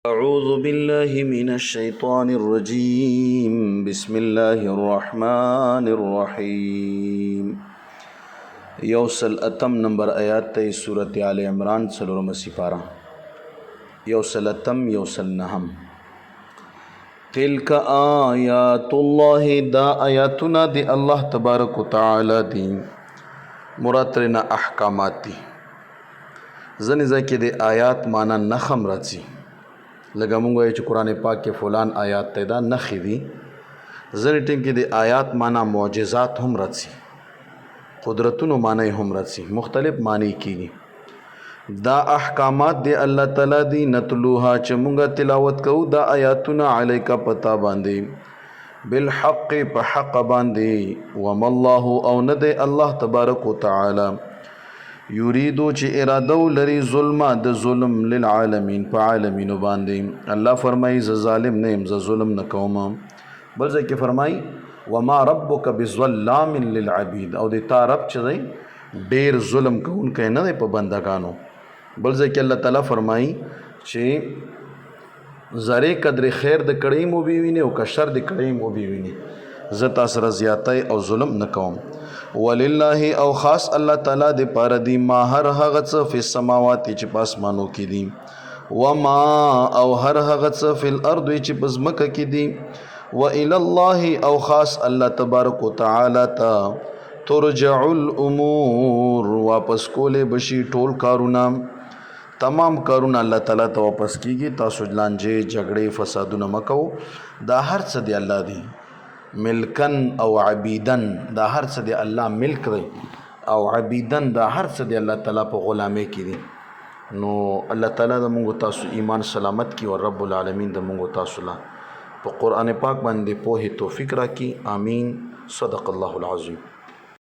أعوذ بالله من الشيطان الرجيم بسم الله الرحمن الرحيم یوسل اتم نمبر آیات تے سورة آل عمران سلورم سپارہ یوسل اتم یوسل نہم تلک آیات اللہ دا آیاتنا دی اللہ تبارک و تعالی دی مراترنا احکامات دی زنی زکی دی آیات مانا نخم رچی لگا مونږ وایو چې قرآن پاک کې فلان آیات ته دا نښې دي ځینې ټیم کې د آیات معنا معجزات هم راځي قدرتونو معنی هم راځي مختلف معنی کېږي دا احکامات دی الله تعالی دی نتلوها چې مونږ تلاوت کوو دا آیاتونه علیکا پتا باندې بالحق په حق باندې وما الله او نه دی الله تبارک و تعالی یریدو چې اراده لري ظلم د ظلم للعالمین په عالمینو باندې الله فرمایي ز ظالم نه يم ز ظلم نه کوم بل ځکه فرمایي وما ربک بظلام للعبید او د تا رب چې دی ډیر ظلم کوونکی نه دی په بندگانو بل ځکه الله تعالی فرمایي چې زری قدر خیر د کړي مو بي ویني او که شر د کړي مو بي ویني زه تاسو را زیاتی او ظلم نه کوم ولله او خاص الله تعالی د پاره دی ما هر هغه څه په سماوات چې په اسمانو کې دي وما او هر هغه څه په الارض چې په ځمکه کې دي والى الله او خاص الله تبارک وتعالى ته ترجع الامور واپس کولې بشي ټول کارونه تمام کارونه الله تعالی ته واپس کیږي تاسو لانجه جګړې فسادونه مکو دا هر څه دی الله دی ملکن او عبیدن دا هر څه دی الله ملک دی او عبیدن دا هر څه دی الله تعالی په غلامۍ کې دی نو الله تعالی د مونږ تاسو ایمان سلامت کی او رب العالمین د مونږ تاسو لا په قرآن پاک باندې پوهې توفیق راکړي آمین صدق الله العظیم